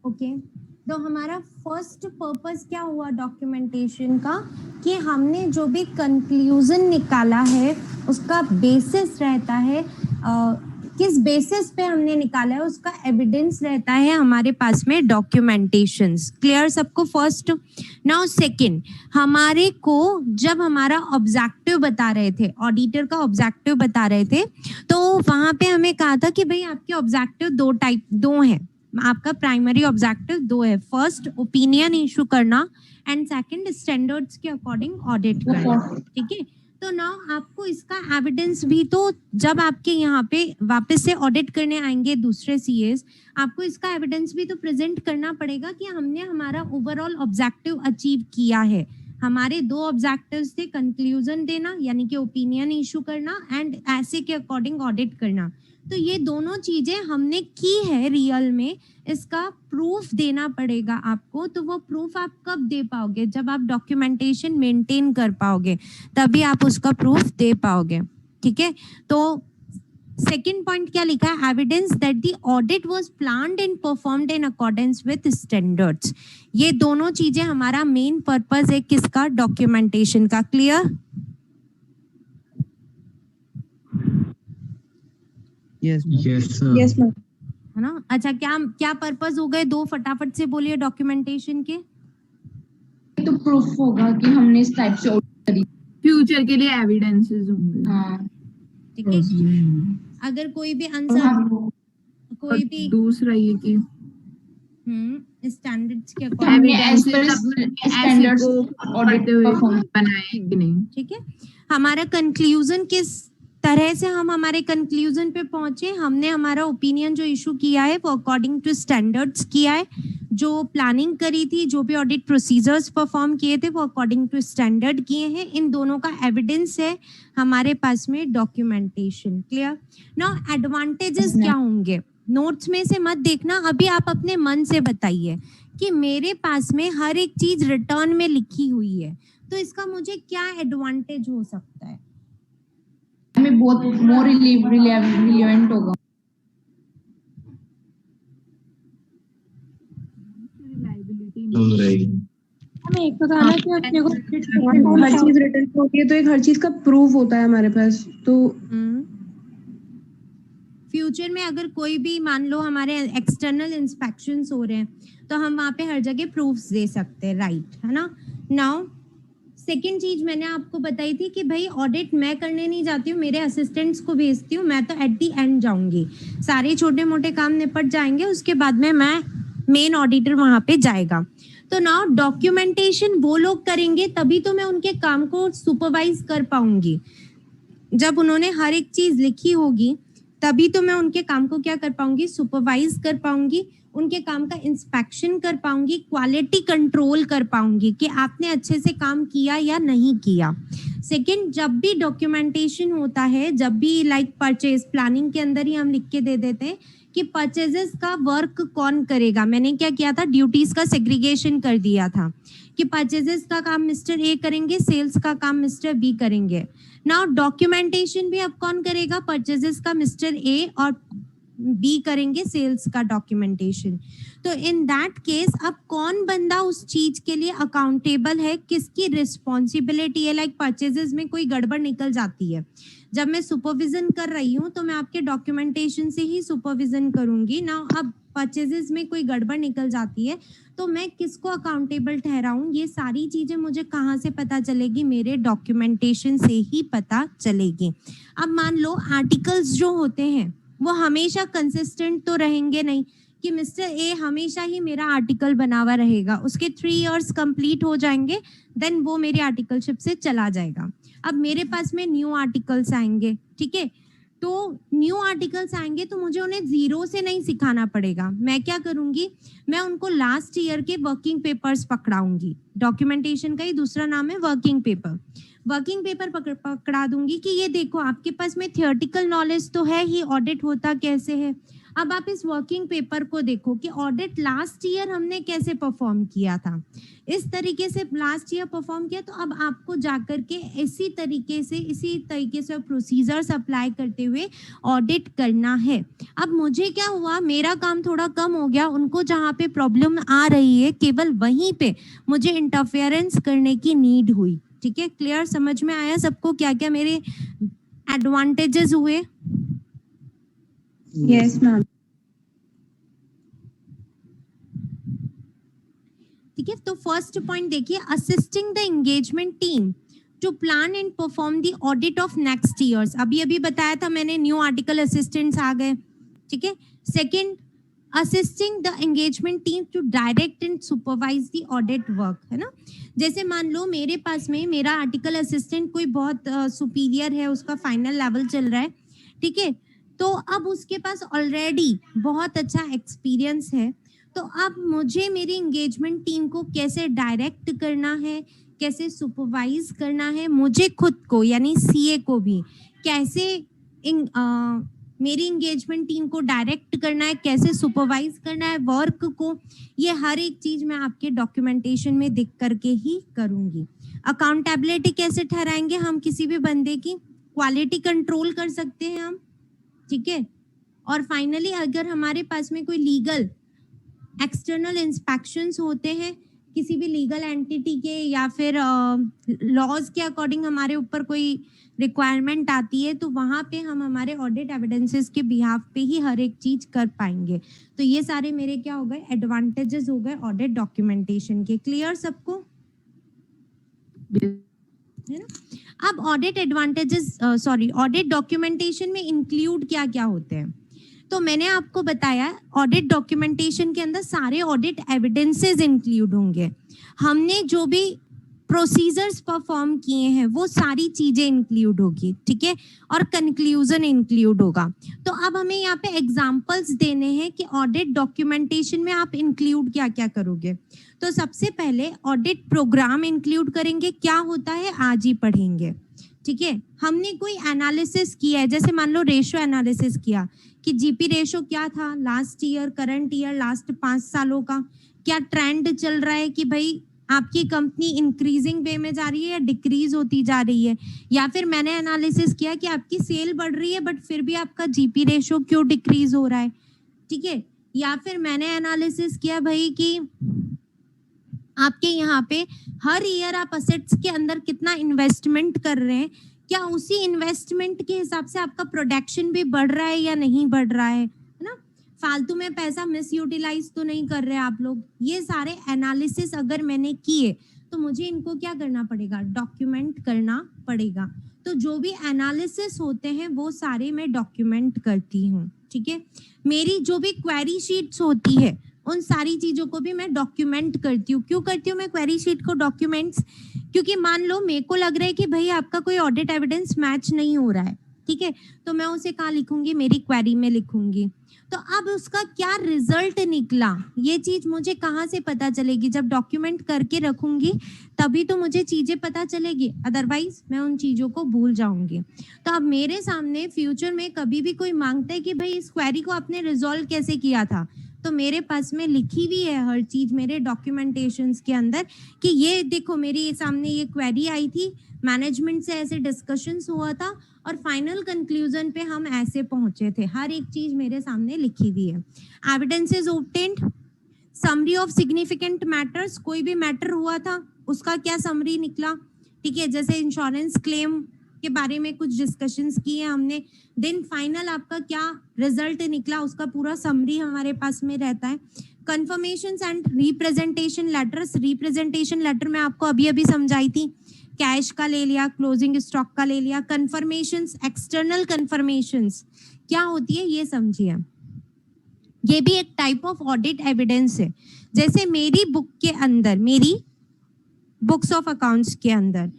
Okay तो हमारा first purpose क्या हुआ डॉक्यूमेंटेशन का कि हमने जो भी कंक्लूजन निकाला है उसका बेसिस रहता है किस बेसिस पे हमने निकाला है उसका एविडेंस रहता है हमारे पास में डॉक्यूमेंटेशंस। क्लियर सबको? फर्स्ट। नाउ सेकंड, हमारे को जब हमारा ऑब्जेक्टिव बता रहे थे, ऑडिटर का ऑब्जेक्टिव बता रहे थे, तो वहां पे हमें कहा था कि भाई आपके ऑब्जेक्टिव दो हैं। आपका प्राइमरी ऑब्जेक्टिव दो है, फर्स्ट ओपिनियन इशू करना एंड सेकंड स्टैंडर्ड्स के अकॉर्डिंग ऑडिट करना। ठीक है, तो नाउ आपको इसका एविडेंस भी, तो जब आपके यहाँ पे वापस से ऑडिट करने आएंगे दूसरे सीएस, आपको इसका एविडेंस भी तो प्रेजेंट करना पड़ेगा कि हमने हमारा ओवरऑल ऑब्जेक्टिव अचीव किया है। हमारे दो ऑब्जेक्टिव्स थे, कंक्लूजन देना यानी कि ओपिनियन इशू करना एंड ऐसे के अकॉर्डिंग ऑडिट करना। तो ये दोनों चीजें हमने की है रियल में, इसका प्रूफ देना पड़ेगा आपको। तो वो प्रूफ आप कब दे पाओगे? जब आप डॉक्यूमेंटेशन मेंटेन कर पाओगे, तभी आप उसका प्रूफ दे पाओगे। ठीक है, तो सेकेंड पॉइंट क्या लिखा है? Evidence that the audit was planned and performed in accordance with standards. ये दोनों चीजें हमारा मेन पर्पस है किसका? डॉक्यूमेंटेशन का। Clear? Yes sir. Yes ma'am. है ना? अच्छा, क्या क्या पर्पस हो गए? दो फटाफट से बोलिए डॉक्यूमेंटेशन के। तो प्रूफ होगा कि हमने इस टाइप से ऑडिट करी, फ्यूचर के लिए एविडेंसेस होंगे। हाँ ठीक है, अगर कोई भी तो आंसर, हम कोई भी दूसरा ये कि स्टैंडर्ड्स के हमने एविडेंसेस as per अपने standards ऐसे को audit करते हुए perform बनाए कि नहीं। ठीक है, हमारा कंक्लूजन किस तरह से हम हमारे कंक्लूजन पे पहुंचे? हमने हमारा ओपिनियन जो इशू किया है वो अकॉर्डिंग टू स्टैंडर्ड्स किया है, जो प्लानिंग करी थी, जो भी ऑडिट प्रोसीजर्स परफॉर्म किए थे वो अकॉर्डिंग टू स्टैंडर्ड किए हैं। इन दोनों का एविडेंस है हमारे पास में डॉक्यूमेंटेशन। क्लियर? नाउ एडवांटेजेस क्या होंगे? नोट्स में से मत देखना, अभी आप अपने मन से बताइए कि मेरे पास में हर एक चीज रिटर्न में लिखी हुई है, तो इसका मुझे क्या एडवांटेज हो सकता है? हमें बहुत मोर रिलेवेंट होगा। हमें एक तो था ना कि अपने को हर चीज रिटर्न होती है, तो एक हर चीज का प्रूफ होता है हमारे पास। तो फ्यूचर में अगर कोई भी मान लो हमारे एक्सटर्नल इंस्पेक्शंस हो रहे हैं, तो हम वहां पे हर जगह प्रूफ्स दे सकते हैं, राइट? है ना? नाउ सेकेंड चीज मैंने आपको बताई थी कि भाई ऑडिट मैं करने नहीं जाती हूँ, मेरे असिस्टेंट्स को भेजती हूँ, मैं तो एट दी एंड जाऊंगी, सारे छोटे मोटे काम निपट जाएंगे, उसके बाद में मैं मेन ऑडिटर वहां पे जाएगा। तो नाउ डॉक्यूमेंटेशन वो लोग करेंगे, तभी तो मैं उनके काम को सुपरवाइज कर पाऊंगी। जब उन्होंने हर एक चीज लिखी होगी तभी तो मैं उनके काम को क्या कर पाऊंगी? सुपरवाइज कर पाऊंगी, उनके काम का इंस्पेक्शन कर पाऊंगी, क्वालिटी कंट्रोल कर पाऊंगी कि आपने अच्छे से काम किया या नहीं किया। सेकंड, जब भी डॉक्यूमेंटेशन होता है, जब भी लाइक परचेज प्लानिंग के अंदर ही हम लिख के दे देते हैं कि परचेजेस का वर्क कौन करेगा। मैंने क्या किया था? ड्यूटीज का सेग्रीगेशन कर दिया था कि परचेजेस का काम मिस्टर ए करेंगे, सेल्स का काम मिस्टर बी करेंगे। नाउ डॉक्यूमेंटेशन भी अब कौन करेगा? परचेजेस का मिस्टर ए और बी करेंगे सेल्स का डॉक्यूमेंटेशन। तो इन दैट केस अब कौन बंदा उस चीज के लिए अकाउंटेबल है, किसकी रिस्पॉन्सिबिलिटी है? लाइक परचेजेस में कोई गड़बड़ निकल जाती है, जब मैं सुपरविजन कर रही हूँ तो मैं आपके डॉक्यूमेंटेशन से ही सुपरविजन करूंगी ना। अब परचेजेस में कोई गड़बड़ निकल जाती है तो मैं किसको अकाउंटेबल ठहराऊं? ये सारी चीजें मुझे कहाँ से पता चलेगी? मेरे डॉक्यूमेंटेशन से ही पता चलेगी। अब मान लो आर्टिकल्स जो होते हैं वो हमेशा कंसिस्टेंट तो रहेंगे नहीं कि मिस्टर ए हमेशा ही मेरा आर्टिकल बना हुआ रहेगा, उसके 3 इयर्स कंप्लीट हो जाएंगे, देन वो मेरी आर्टिकलशिप से चला जाएगा। अब मेरे पास में न्यू आर्टिकल्स आएंगे, ठीक है, तो न्यू आर्टिकल्स आएंगे तो मुझे उन्हें जीरो से नहीं सिखाना पड़ेगा। मैं क्या करूंगी? मैं उनको लास्ट ईयर के वर्किंग पेपर्स पकड़ाऊंगी। डॉक्यूमेंटेशन का ही दूसरा नाम है वर्किंग पेपर। वर्किंग पेपर पकड़ा दूंगी कि ये देखो आपके पास में थियोरेटिकल नॉलेज तो है ही, ऑडिट होता कैसे है, अब आप इस वर्किंग पेपर को देखो कि ऑडिट लास्ट ईयर हमने कैसे परफॉर्म किया था, इस तरीके से लास्ट ईयर परफॉर्म किया। तो अब आपको जाकर के इसी तरीके से प्रोसीजर्स अप्लाई करते हुए ऑडिट करना है। अब मुझे क्या हुआ, मेरा काम थोड़ा कम हो गया, उनको जहाँ पे प्रॉब्लम आ रही है केवल वहीं पे मुझे इंटरफेरेंस करने की नीड हुई। ठीक है, क्लियर, समझ में आया सबको क्या क्या मेरे एडवांटेजेस हुए? Yes ma'am. ठीक है, तो फर्स्ट पॉइंट देखिए, assisting the engagement team to plan and perform the audit of next years. अभी बताया था मैंने, न्यू आर्टिकल असिस्टेंट्स आ गए। ठीक है, second, assisting the engagement team to direct and supervise the audit work, है ना। जैसे मान लो मेरे पास में मेरा आर्टिकल असिस्टेंट कोई बहुत सुपीरियर है, उसका फाइनल लेवल चल रहा है, ठीक है, तो अब उसके पास ऑलरेडी बहुत अच्छा एक्सपीरियंस है। तो अब मुझे मेरी एंगेजमेंट टीम को कैसे डायरेक्ट करना है, कैसे सुपरवाइज करना है, मुझे खुद को यानी सीए को भी कैसे मेरी एंगेजमेंट टीम को डायरेक्ट करना है, कैसे सुपरवाइज करना है वर्क को, ये हर एक चीज मैं आपके डॉक्यूमेंटेशन में दिख करके ही करूंगी। अकाउंटेबिलिटी कैसे ठहराएंगे हम किसी भी बंदे की, क्वालिटी कंट्रोल कर सकते हैं हम, ठीक है। और फाइनली अगर हमारे पास में कोई लीगल एक्सटर्नल इंस्पेक्शंस होते हैं किसी भी लीगल एंटिटी के या फिर लॉज के अकॉर्डिंग हमारे ऊपर कोई रिक्वायरमेंट आती है, तो वहां पे हम हमारे ऑडिट एविडेंसेस के बिहाफ पे ही हर एक चीज कर पाएंगे। तो ये सारे मेरे क्या हो गए, एडवांटेजेस हो गए ऑडिट डॉक्यूमेंटेशन के। क्लियर सबको, है ना। अब ऑडिट एडवांटेजेस ऑडिट डॉक्यूमेंटेशन में इंक्लूड क्या क्या होते हैं, तो मैंने आपको बताया ऑडिट डॉक्यूमेंटेशन के अंदर सारे ऑडिट एविडेंसेस इंक्लूड होंगे। हमने जो भी प्रोसीजर्स परफॉर्म किए हैं वो सारी चीजें इंक्लूड होगी, ठीक है, और कंक्लूजन इंक्लूड होगा। तो अब हमें यहाँ पे एग्जांपल्स देने हैं कि ऑडिट डॉक्यूमेंटेशन में आप इंक्लूड क्या क्या करोगे। तो सबसे पहले ऑडिट प्रोग्राम इंक्लूड करेंगे, क्या होता है आज ही पढ़ेंगे, ठीक है। हमने कोई एनालिसिस किया है, जैसे मान लो रेशो एनालिसिस किया कि जीपी रेशो क्या था last year, current year, last 5 सालों का क्या ट्रेंड चल रहा है कि भाई आपकी कंपनी इंक्रीजिंग वे में जा रही है या डिक्रीज होती जा रही है, या फिर मैंने एनालिसिस किया कि आपकी सेल बढ़ रही है बट फिर भी आपका जीपी रेशो क्यों डिक्रीज हो रहा है, ठीक है। या फिर मैंने एनालिसिस किया भाई कि आपके यहाँ पे हर ईयर आप असेट्स के अंदर कितना इन्वेस्टमेंट कर रहे हैं, क्या उसी इन्वेस्टमेंट के हिसाब से आपका प्रोडक्शन भी बढ़ रहा है या नहीं बढ़ रहा है ना, फालतू में पैसा मिस यूटिलाइज तो नहीं कर रहे आप लोग। ये सारे एनालिसिस अगर मैंने किए तो मुझे इनको क्या करना पड़ेगा, डॉक्यूमेंट करना पड़ेगा। तो जो भी एनालिसिस होते हैं वो सारे मैं डॉक्यूमेंट करती हूँ, ठीक है। मेरी जो भी क्वेरी शीट्स होती है उन सारी चीजों को भी मैं डॉक्यूमेंट करती हूँ। क्यों करती हूँ मैं क्वेरी शीट को डॉक्यूमेंट्स, क्योंकि मान लो मेरे को लग रहा है कि भाई आपका कोई ऑडिट एविडेंस मैच नहीं हो रहा है, ठीक है, तो मैं उसे कहाँ लिखूंगी, मेरी क्वेरी में लिखूंगी। तो अब उसका क्या रिजल्ट निकला ये चीज मुझे कहाँ से पता चलेगी, जब डॉक्यूमेंट करके रखूंगी तभी तो मुझे चीजें पता चलेगी, अदरवाइज मैं उन चीजों को भूल जाऊंगी। तो अब मेरे सामने फ्यूचर में कभी भी कोई मांगता है कि भाई इस क्वेरी को आपने रिजॉल्व कैसे किया था, तो मेरे पास में लिखी हुई है हर चीज मेरे डॉक्यूमेंटेशंस के अंदर कि ये देखो मेरे सामने ये क्वेरी आई थी, मैनेजमेंट से ऐसे डिस्कशंस हुआ था और फाइनल कंक्लूजन पे हम ऐसे पहुंचे थे। हर एक चीज मेरे सामने लिखी हुई है। Evidences obtained, summary of significant matters, कोई भी मैटर हुआ था उसका क्या समरी निकला, ठीक है, जैसे इंश्योरेंस क्लेम के बारे में कुछ डिस्कशंस किए हमने, देन फाइनल आपका क्या रिजल्ट निकला उसका पूरा समरी हमारे पास में रहता है। Confirmations and representation letters, representation letter मैं आपको अभी अभी समझाई थी, कैश का ले लिया, क्लोजिंग स्टॉक का ले लिया। कंफर्मेशंस, एक्सटर्नल कंफर्मेशंस क्या होती है ये समझिए, ये भी एक टाइप ऑफ ऑडिट एविडेंस है। जैसे मेरी बुक के अंदर, मेरी बुक्स ऑफ अकाउंट्स के अंदर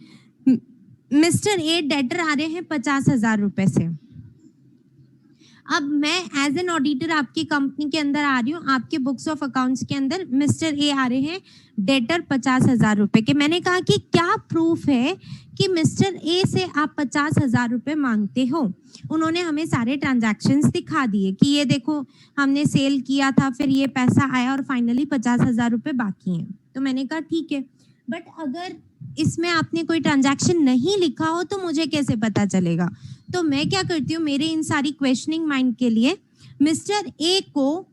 मिस्टर ए डेटर आ रहे हैं 50,000 रुपए से, अब मैं एज एन ऑडिटर आपकी कंपनी के अंदर आ रही हूँ, आपके बुक्स ऑफ अकाउंट्स के अंदर मिस्टर ए आ रहे हैं डेटर 50,000 रुपए के। मैंने कहा कि क्या प्रूफ है कि मिस्टर ए से आप 50,000 रुपए मांगते हो। उन्होंने हमें सारे ट्रांजैक्शंस दिखा दिए कि ये देखो हमने सेल किया था, फिर ये पैसा आया और फाइनली 50,000 रुपए बाकी हैं। तो मैंने कहा ठीक है, बट अगर इसमें आपने कोई ट्रांजैक्शन नहीं लिखा हो तो मुझे कैसे पता चलेगा। तो मैं क्या करती हूँ, मेरे इन सारी क्वेश्चनिंग माइंड के लिए मिस्टर ए को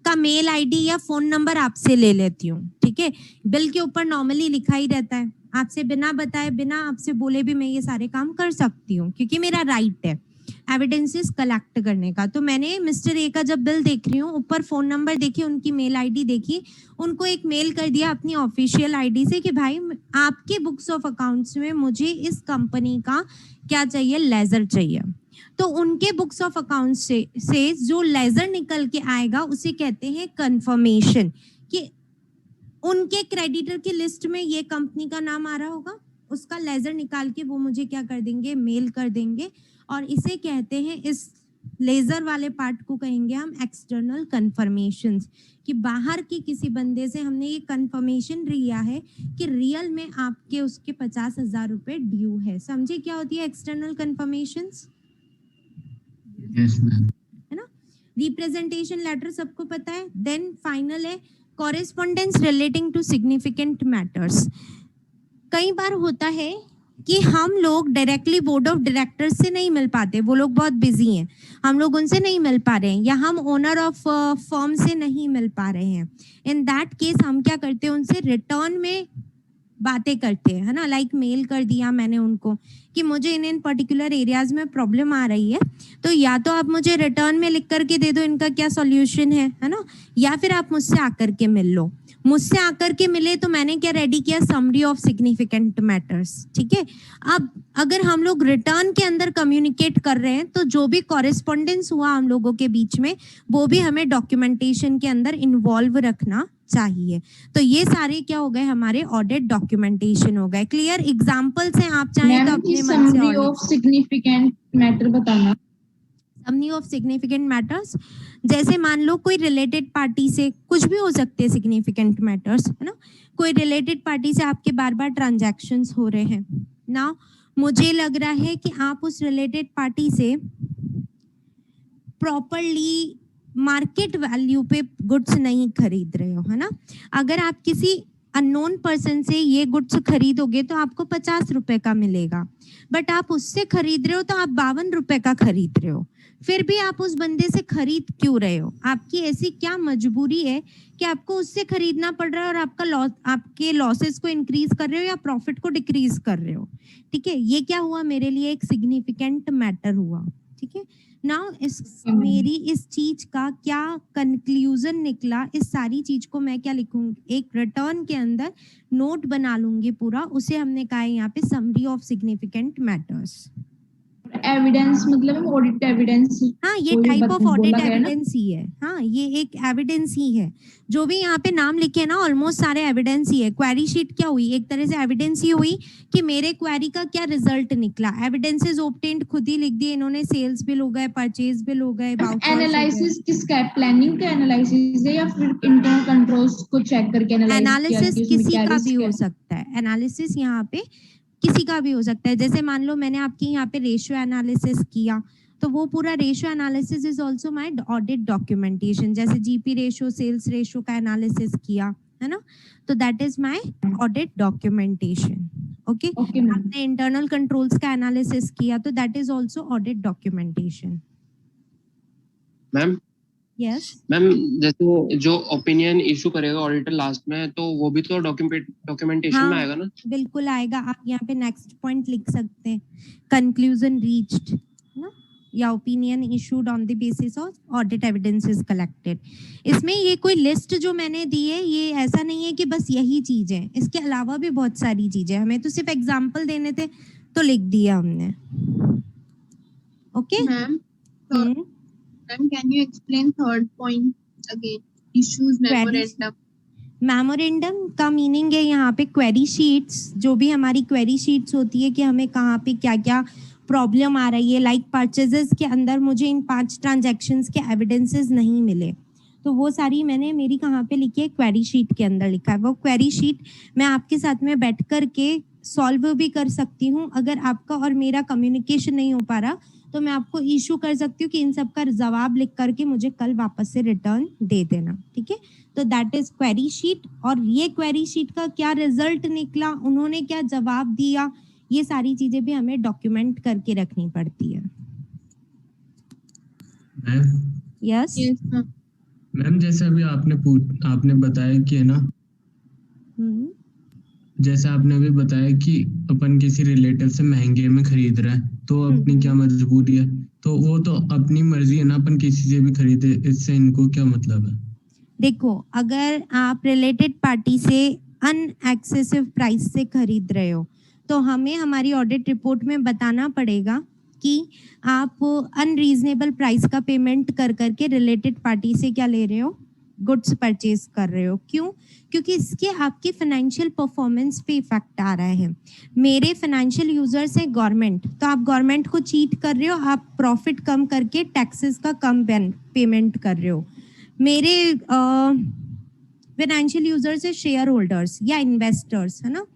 का मेल आईडी या फोन नंबर आपसे ले लेती हूँ। ठीक है, बिल के ऊपर नॉर्मली लिखा ही रहता है, आपसे बिना बताए बिना आपसे बोले भी मैं ये सारे काम कर सकती हूँ क्योंकि मेरा राइट है एविडेंसेस कलेक्ट करने का। तो मैंने मिस्टर ए का जब बिल देख रही हूँ, ऊपर फोन नंबर देखी, उनकी मेल आईडी देखी, उनको एक मेल कर दिया अपनी ऑफिशियल आईडी से कि भाई आपके बुक्स ऑफ अकाउंट्स में मुझे इस कंपनी का क्या चाहिए, लेजर चाहिए। तो उनके बुक्स ऑफ अकाउंट्स से जो लेजर निकल के आएगा उसे कहते हैं कंफर्मेशन, कि उनके क्रेडिटर की लिस्ट में ये कंपनी का नाम आ रहा होगा, उसका लेजर निकाल के वो मुझे क्या कर देंगे, मेल कर देंगे। और इसे कहते हैं, इस लेजर वाले पार्ट को कहेंगे हम एक्सटर्नल कंफर्मेशंस, कि बाहर के किसी बंदे से हमने ये कंफर्मेशन लिया है कि रियल में आपके उसके 50,000 रुपए ड्यू है। समझे क्या होती है एक्सटर्नल कंफर्मेशंस? Yes ma'am. है ना। रिप्रेजेंटेशन लेटर सबको पता है। देन फाइनल है correspondence relating to significant matters. कई बार होता है कि हम लोग डायरेक्टली बोर्ड ऑफ डायरेक्टर्स से नहीं मिल पाते, वो लोग बहुत बिजी हैं, हम लोग उनसे नहीं मिल पा रहे हैं, या हम ओनर ऑफ फर्म से नहीं मिल पा रहे हैं। इन दैट केस हम क्या करते हैं, उनसे रिटर्न में बातें करते हैं, है ना। लाइक मेल कर दिया मैंने उनको कि मुझे इन पर्टिकुलर एरियाज में प्रॉब्लम आ रही है, तो या तो आप मुझे रिटर्न में लिख करके दे दो इनका क्या सॉल्यूशन है ना, या फिर आप मुझसे आकर के मिल लो। मुझसे आकर के मिले तो मैंने क्या रेडी किया, समरी ऑफ सिग्निफिकेंट मैटर्स। ठीक है, अब अगर हम लोग रिटर्न के अंदर कम्युनिकेट कर रहे हैं तो जो भी कॉरेस्पॉन्डेंस हुआ हम लोगों के बीच में वो भी हमें डॉक्यूमेंटेशन के अंदर इन्वॉल्व रखना चाहिए। तो ये सारे क्या हो गए, हमारे ऑडिट डॉक्यूमेंटेशन हो गए। क्लियर एग्जांपल्स हैं, आप चाहें तो अपने मन से समरी ऑफ सिग्निफिकेंट मैटर बताना। समरी ऑफ सिग्निफिकेंट मैटर्स, जैसे मान लो कोई रिलेटेड पार्टी से, कुछ भी हो सकते हैं सिग्निफिकेंट मैटर्स, है ना। कोई रिलेटेड पार्टी से आपके बार बार ट्रांजैक्शंस हो रहे हैं ना, मुझे लग रहा है कि आप उस रिलेटेड पार्टी से प्रॉपरली मार्केट वैल्यू पे गुड्स नहीं खरीद रहे हो, है ना। अगर आप किसी अननोन पर्सन से ये गुड्स खरीदोगे तो आपको 50 रुपए का मिलेगा, बट आप उससे खरीद रहे हो तो आप 52 रुपए का खरीद रहे हो। फिर भी आप उस बंदे से खरीद क्यों रहे हो? आपकी ऐसी क्या मजबूरी है कि आपको उससे खरीदना पड़ रहा है और आपका लॉस, आपके लॉसेस को इंक्रीज कर रहे हो या प्रॉफिट को डिक्रीज कर रहे हो? ठीक है, ये क्या हुआ मेरे लिए, एक सिग्निफिकेंट मैटर हुआ। ठीक है, नाउ मेरी इस चीज का क्या कंक्लूजन निकला, इस सारी चीज को मैं क्या लिखूंगी, एक रिटर्न के अंदर नोट बना लूंगी पूरा, उसे हमने कहा है यहाँ पे summary of significant matters. Evidence मतलब ऑडिट एविडेंस। हाँ, ये टाइप ऑफ ऑडिट एविडेंस ही है। हाँ, ये एक एविडेंस ही है। जो भी यहाँ पे नाम लिखे हैं ना, ऑलमोस्ट सारे एविडेंस ही है। क्वेरी शीट क्या हुई, एक तरह से एविडेंस ही हुई कि मेरे क्वेरी का क्या रिजल्ट निकला। एविडेंसेस ऑब्टेन्ड खुद ही लिख दिए इन्होंने, सेल्स बिल हो गए, परचेज बिल हो गए, एनालिसिस किसका है, प्लानिंग का एनालिसिस है या फिर इंटरनल कंट्रोल्स को चेक करके एनालिसिस किसी का भी हो सकता है। एनालिसिस यहाँ पे किसी का भी हो सकता है। जैसे मान लो मैंने आपकी यहाँ पे रेशियो एनालिसिस किया, तो वो पूरा ratio analysis is also my audit documentation. जैसे जीपी रेशियो, सेल्स रेशियो का एनालिसिस किया, है ना, तो that is my audit documentation. Okay, आपने इंटरनल कंट्रोल्स का एनालिसिस किया तो that is also audit documentation. Ma'am yes ma'am, जैसे जो ओपिनियन इशू करेगा ऑडिटर लास्ट में, तो वो भी तो डॉक्यूमेंटेशन में आएगा ना? बिल्कुल आएगा। आप यहाँ पे नेक्स्ट पॉइंट लिख सकते हैं, कंक्लूजन रीच्ड, ना, या opinion issued on the basis of audit evidences collected. इसमें ये कोई लिस्ट जो मैंने दी है, ये ऐसा नहीं है कि बस यही चीज है, इसके अलावा भी बहुत सारी चीजें, हमें तो सिर्फ एग्जाम्पल देने थे तो लिख दिया हमने। Okay ma'am, can you explain third point again? Issues memorandum. Memorandum का मीनिंग है यहाँ पे क्वेरी शीट्स। जो भी हमारी क्वेरी शीट्स होती है कि हमें कहाँ पे क्या क्या प्रॉब्लम आ रही है, लाइक परचेजेस के अंदर मुझे इन 5 ट्रांजैक्शंस के एविडेंसेस नहीं मिले, तो वो सारी मैंने मेरी कहाँ पे लिखी है, क्वेरी शीट के अंदर लिखा है। वो क्वेरी शीट मैं आपके साथ में बैठ कर के सॉल्व भी कर सकती हूँ। अगर आपका और मेरा कम्युनिकेशन नहीं हो पा रहा तो मैं आपको इशू कर सकती हूँ कि इन सब का जवाब लिख करके मुझे कल वापस से रिटर्न दे देना, ठीक है। तो दैट इज क्वेरी शीट। और ये क्वेरी शीट का क्या रिजल्ट निकला, उन्होंने क्या जवाब दिया, ये सारी चीजें भी हमें डॉक्यूमेंट करके रखनी पड़ती है। Yes Yes, ma'am. मैम जैसे अभी आपने बताया कि है ना, जैसे आपने अभी बताया कि अपन किसी रिलेटिव से महंगे में खरीद रहे हैं तो अपनी क्या मजबूरी है, तो वो तो अपनी मर्जी है ना, अपन किसी से भी खरीदे, इससे इनको क्या मतलब है? देखो, अगर आप रिलेटेड पार्टी से अनएक्सेसिव प्राइस से खरीद रहे हो तो हमें हमारी ऑडिट रिपोर्ट में बताना पड़ेगा कि आप अनरीजनेबल प्राइस का पेमेंट कर करके रिलेटेड पार्टी से क्या ले रहे हो, गुड्स परचेज कर रहे हो। क्यों? क्योंकि इसके आपके फाइनेंशियल परफॉर्मेंस पे इफेक्ट आ रहा है। मेरे फाइनेंशियल यूजर्स है गवर्नमेंट, तो आप गवर्नमेंट को चीट कर रहे हो, आप प्रॉफिट कम करके टैक्सेस का कम पेमेंट कर रहे हो। मेरे फाइनेंशियल यूजर्स है शेयर होल्डर्स या इन्वेस्टर्स, है ना,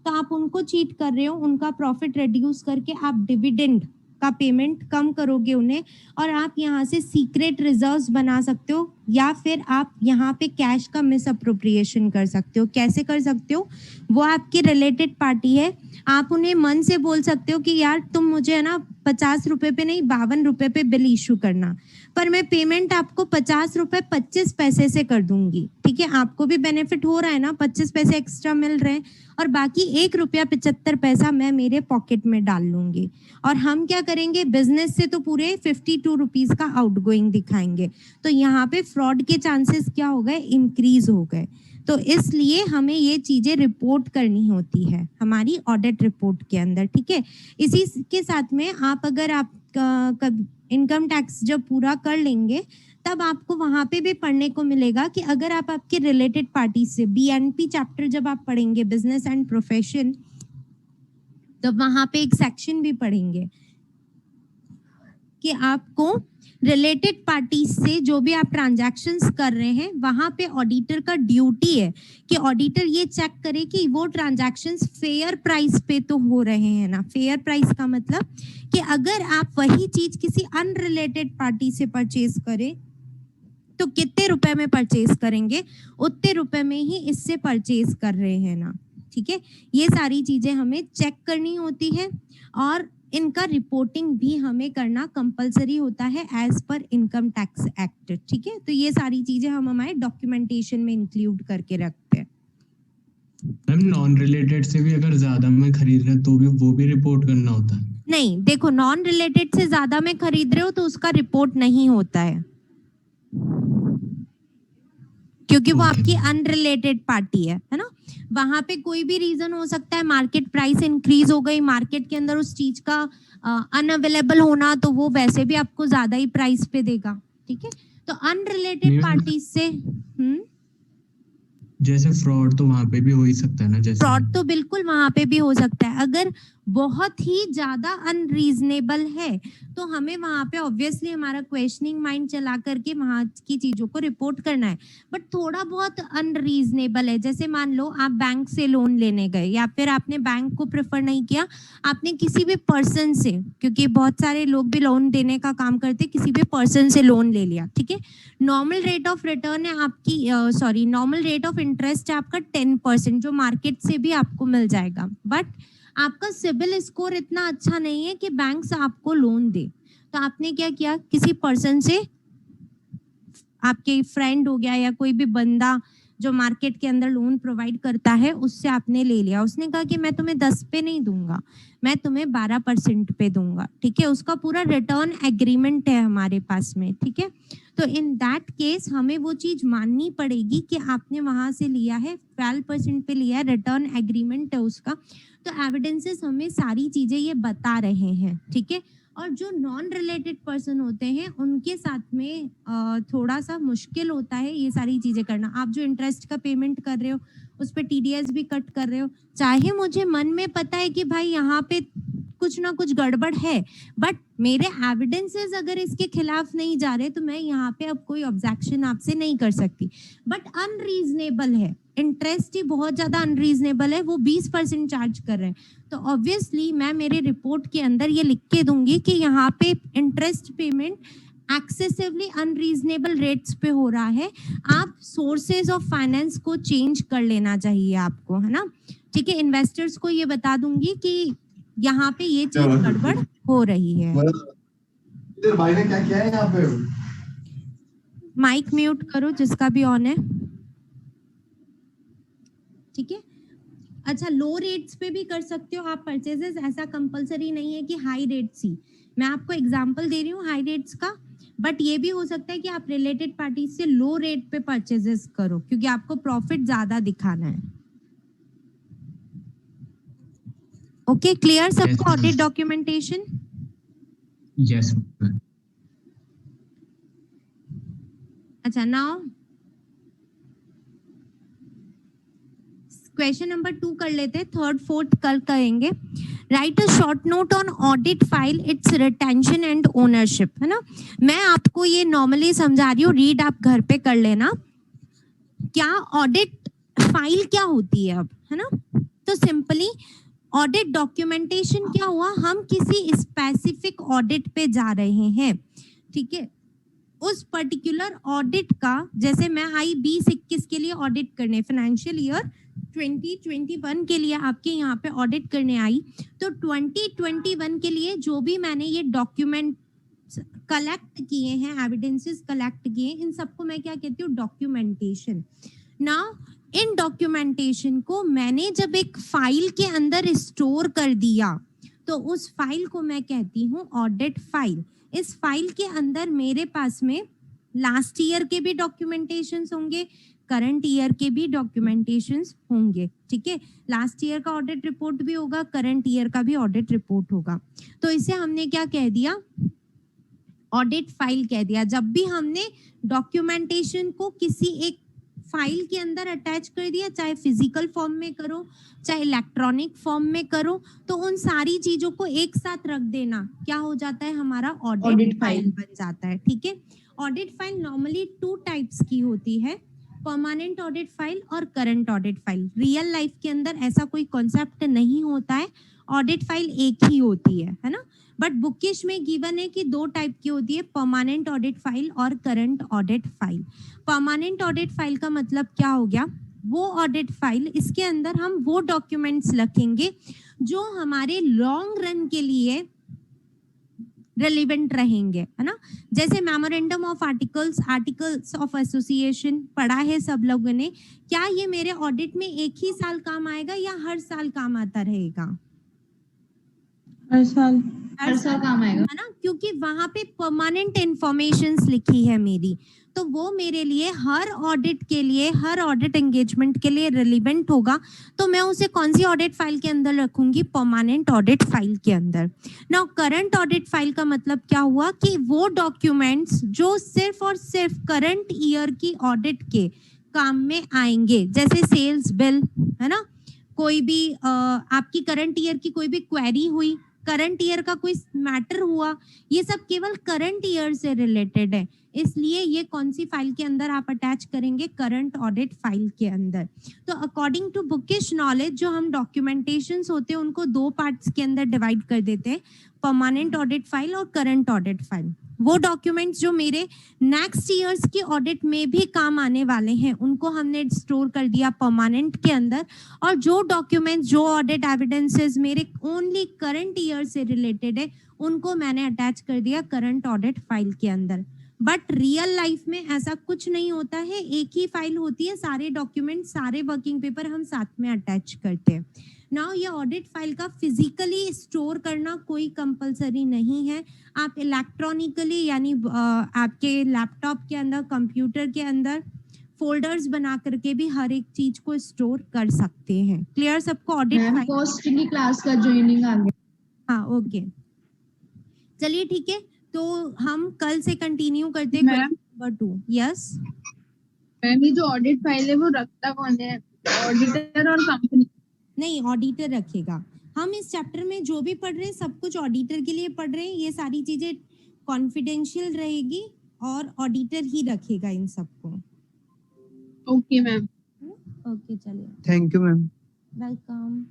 तो आप उनको चीट कर रहे हो, उनका प्रॉफिट रिड्यूस करके आप डिविडेंड का पेमेंट कम करोगे उन्हें, और आप यहाँ से सीक्रेट रिजर्व्स बना सकते हो, या फिर आप यहाँ पे कैश का मिस अप्रोप्रिएशन कर सकते हो। कैसे कर सकते हो? वो आपकी रिलेटेड पार्टी है, आप उन्हें मन से बोल सकते हो कि यार तुम मुझे है ना 50 रुपए पे नहीं 52 रुपए पे बिल इशू करना, पर मैं पेमेंट आपको 50 रुपए 25 पैसे से कर दूंगी, ठीक है। आपको भी बेनिफिट हो रहा है ना, 25 पैसे एक्स्ट्रा मिल रहे हैं, और बाकी 1 रुपया 75 पैसा मैं मेरे पॉकेट में डाल लूंगी। और हम क्या करेंगे, बिजनेस से तो पूरे 52 रुपीज का आउटगोइंग दिखाएंगे, तो यहाँ पे फ्रॉड के चांसेस क्या हो गए, इंक्रीज हो गए। तो इसलिए हमें ये चीजें रिपोर्ट करनी होती है हमारी ऑडिट रिपोर्ट के अंदर, ठीक है। इसी के साथ में आप अगर आप इनकम टैक्स जब पूरा कर लेंगे तब आपको वहां पे भी पढ़ने को मिलेगा कि अगर आप आपके रिलेटेड पार्टी से BNP चैप्टर जब आप पढ़ेंगे, बिजनेस एंड प्रोफेशन, तो वहां पे एक सेक्शन भी पढ़ेंगे कि आपको रिलेटेड पार्टी से जो भी आप ट्रांजैक्शंस कर रहे हैं वहां पे ऑडिटर का ड्यूटी है कि ऑडिटर ये चेक करे कि वो ट्रांजैक्शंस फेयर प्राइस पे तो हो रहे हैं ना। फेयर प्राइस का मतलब कि अगर आप वही चीज किसी अनरिलेटेड पार्टी से परचेज करें तो कितने रुपए में परचेज करेंगे, उतने रुपए में ही इससे परचेज कर रहे हैं ना, ठीक है। ये सारी चीजें हमें चेक करनी होती है और इनका रिपोर्टिंग भी हमें करना कंपलसरी होता है as per income tax act, ठीक है। तो ये सारी चीजें हम हमारे डॉक्यूमेंटेशन में इंक्लूड करके रखते हैं। मैम नॉन रिलेटेड से भी अगर ज्यादा में खरीद रहे तो भी वो भी रिपोर्ट करना होता है? नहीं, देखो, नॉन रिलेटेड से ज्यादा में खरीद रहे हो तो उसका रिपोर्ट नहीं होता है, क्योंकि वो आपकी अनरिलेटेड पार्टी है ना। वहां पे कोई भी रीजन हो सकता है, मार्केट प्राइस इंक्रीज हो गई, मार्केट के अंदर उस चीज का अनअवेलेबल होना, तो वो वैसे भी आपको ज्यादा ही प्राइस पे देगा, ठीक है। तो अनरिलेटेड पार्टी से जैसे फ्रॉड तो वहां पे भी हो ही सकता है ना, जैसे फ्रॉड तो बिल्कुल वहां पे भी हो सकता है। अगर बहुत ही ज्यादा अनरीजनेबल है तो हमें वहां पे ऑब्वियसली हमारा क्वेश्चनिंग माइंड चला करके वहां की चीजों को रिपोर्ट करना है। बट थोड़ा बहुत अनरीजनेबल है, जैसे मान लो आप बैंक से लोन लेने गए या फिर आपने बैंक को प्रेफर नहीं किया, आपने किसी भी पर्सन से, क्योंकि बहुत सारे लोग भी लोन देने का काम करते, किसी भी पर्सन से लोन ले लिया, ठीक है। नॉर्मल रेट ऑफ रिटर्न है आपकी नॉर्मल रेट ऑफ इंटरेस्ट है आपका 10%, जो मार्केट से भी आपको मिल जाएगा। बट आपका सिबिल स्कोर इतना अच्छा नहीं है कि बैंक से आपको लोन दे, तो आपने क्या किया, किसी पर्सन से, आपके फ्रेंड हो गया या कोई भी बंदा जो मार्केट के अंदर लोन प्रोवाइड करता है, उससे आपने ले लिया। उसने कहा कि मैं तुम्हें 10 पे नहीं दूंगा, मैं तुम्हें 12% पे दूंगा, ठीक है। उसका पूरा रिटर्न एग्रीमेंट है हमारे पास में, ठीक है। तो इन दैट केस हमें वो चीज माननी पड़ेगी कि आपने वहां से लिया है, 12% पे लिया है, रिटर्न एग्रीमेंट है उसका। तो एविडेंसेस हमें सारी चीजें ये बता रहे हैं, ठीक है। और जो नॉन रिलेटेड पर्सन होते हैं उनके साथ में थोड़ा सा मुश्किल होता है ये सारी चीजें करना। आप जो इंटरेस्ट का पेमेंट कर रहे हो उस पर TDS भी कट कर रहे हो, चाहे मुझे मन में पता है कि भाई यहाँ पे कुछ ना कुछ गड़बड़ है, बट मेरे एविडेंसेस अगर इसके खिलाफ नहीं जा रहे तो मैं यहाँ पे अब कोई ऑब्जेक्शन आपसे नहीं कर सकती। बट अनरीजनेबल है, इंटरेस्ट ही बहुत ज्यादा अनरीजनेबल है, वो 20% चार्ज कर रहे हैं, तो ऑब्वियसली मैं मेरे रिपोर्ट के अंदर ये लिख के दूंगी कि यहाँ पे interest payment excessively unreasonable rates पे हो रहा है, आप सोर्सेज ऑफ फाइनेंस को चेंज कर लेना चाहिए आपको, है ना। ठीक है, इन्वेस्टर्स को ये बता दूंगी कि यहाँ पे ये चीज गड़बड़ हो रही है। इधर भाई ने क्या किया है यहाँ पे? माइक म्यूट करो जिसका भी ऑन है। ठीक है, अच्छा, लो रेट्स पे भी कर सकते हो आप परचेजेस, ऐसा कंपलसरी नहीं है कि हाई रेट्स ही। मैं आपको एग्जांपल दे रही हूँ हाई रेट्स का, बट ये भी हो सकता है कि आप रिलेटेड पार्टी से लो रेट पे परचेजेस करो क्योंकि आपको प्रॉफिट ज्यादा दिखाना है। ओके, क्लियर सबको ऑडिट डॉक्यूमेंटेशन? यस। अच्छा, नाउ क्वेश्चन नंबर 2 कर लेते हैं, थर्ड फोर्थ कल करेंगे। Right a short note on audit file, it's retention and ownership, है ना। मैं आपको ये नॉर्मली समझा रही हूँ, रीड आप घर पे कर लेना। क्या ऑडिट फाइल क्या होती है अब, है ना। तो सिंपली ऑडिट डॉक्यूमेंटेशन क्या हुआ, हम किसी स्पेसिफिक ऑडिट पे जा रहे हैं, ठीक है, उस पर्टिकुलर ऑडिट का, जैसे मैं आई 20-21 के लिए ऑडिट करने, फाइनेंशियल ईयर 2021 के लिए आपके यहाँ पे ऑडिट करने आई, तो 2021 के लिए जो भी मैंने ये डॉक्यूमेंट कलेक्ट किए हैं, एविडेंसेस कलेक्ट किए, इन सबको मैं क्या कहती हूँ, डॉक्यूमेंटेशन। नाउ इन डॉक्यूमेंटेशन को मैंने जब एक फाइल के अंदर स्टोर कर दिया तो उस फाइल को मैं कहती हूँ ऑडिट फाइल। इस फाइल के अंदर मेरे पास में लास्ट ईयर के भी डॉक्यूमेंटेशंस होंगे, करंट ईयर के भी डॉक्यूमेंटेशंस होंगे, ठीक है। लास्ट ईयर का ऑडिट रिपोर्ट भी होगा, करंट ईयर का भी ऑडिट रिपोर्ट होगा। तो इसे हमने क्या कह दिया, ऑडिट फाइल कह दिया। जब भी हमने डॉक्यूमेंटेशन को किसी एक फाइल के अंदर अटैच कर दिया, चाहे फिजिकल फॉर्म में करो चाहे इलेक्ट्रॉनिक फॉर्म में करो, तो उन सारी चीजों को एक साथ रख देना क्या हो जाता है, हमारा ऑडिट फाइल बन जाता है, ठीक है। ऑडिट फाइल नॉर्मली 2 टाइप्स की होती है, परमानेंट ऑडिट फाइल और current audit file. Real life के अंदर ऐसा कोई कॉन्सेप्ट नहीं होता है, ऑडिट फाइल एक ही होती है ना। बट बुकिश में गिवन है कि 2 टाइप की होती है, परमानेंट ऑडिट फाइल और current audit file. Permanent audit file का मतलब क्या हो गया, वो ऑडिट फाइल, इसके अंदर हम वो डॉक्यूमेंट्स रखेंगे जो हमारे लॉन्ग रन के लिए रेलिवेंट रहेंगे, है ना। जैसे memorandum of articles of association पढ़ा है सब लोगों ने, क्या ये मेरे ऑडिट में एक ही साल काम आएगा या हर साल काम आता रहेगा? हर साल काम आएगा, है ना, क्योंकि वहां पे परमानेंट इंफॉर्मेशंस लिखी है मेरी, तो वो मेरे लिए हर ऑडिट के लिए, हर ऑडिट एंगेजमेंट के लिए रिलेवेंट होगा। तो मैं उसे कौन सी ऑडिट फाइल के अंदर रखूंगी, परमानेंट ऑडिट फाइल के अंदर। नाउ करंट ऑडिट फाइल का मतलब क्या हुआ कि वो डॉक्यूमेंट्स जो सिर्फ और सिर्फ करंट ईयर की ऑडिट के काम में आएंगे, जैसे सेल्स बिल, है ना, कोई भी आपकी करंट ईयर की कोई भी क्वेरी हुई, करंट ईयर का कोई मैटर हुआ, ये सब केवल करंट ईयर से रिलेटेड है, इसलिए ये कौन सी फाइल के अंदर आप अटैच करेंगे, करंट ऑडिट फाइल के अंदर। तो अकॉर्डिंग टू बुकिश नॉलेज जो हम डॉक्यूमेंटेशंस होते हैं उनको 2 पार्ट्स के अंदर डिवाइड कर देते हैं, परमानेंट ऑडिट फाइल और करंट ऑडिट फाइल। वो डॉक्यूमेंट्स जो मेरे नेक्स्ट ईयर्स की ऑडिट में भी काम आने वाले हैं उनको हमने स्टोर कर दिया परमानेंट के अंदर, और जो डॉक्यूमेंट्स, जो ऑडिट एविडेंसेस मेरे ओनली करंट ईयर से रिलेटेड है उनको मैंने अटैच कर दिया करंट ऑडिट फाइल के अंदर। बट रियल लाइफ में ऐसा कुछ नहीं होता है, एक ही फाइल होती है, सारे डॉक्यूमेंट, सारे वर्किंग पेपर हम साथ में अटैच करते हैं। नाउ ये ऑडिट फाइल का फिजिकली स्टोर करना कोई कंपलसरी नहीं है, आप इलेक्ट्रॉनिकली यानी आपके लैपटॉप के अंदर, कंप्यूटर के अंदर फोल्डर्स बना करके भी हर एक चीज को स्टोर कर सकते हैं। क्लियर सबको ऑडिट फाइल? कॉस्टली क्लास का ज्वाइनिंग आ गया। हाँ, ओके, चलिए ठीक है, तो हम कल से कंटिन्यू करते हैं नंबर 2। यस मैम, ये जो ऑडिट फाइल है वो रखता कौन है, ऑडिटर और कंपनी? नहीं, ऑडिटर रखेगा। हम इस चैप्टर में जो भी पढ़ रहे हैं सब कुछ ऑडिटर के लिए पढ़ रहे हैं, ये सारी चीजें कॉन्फिडेंशियल रहेगी और ऑडिटर ही रखेगा इन सबको। Okay, ma'am. ओके चलिए, थैंक यू मैम। वेलकम।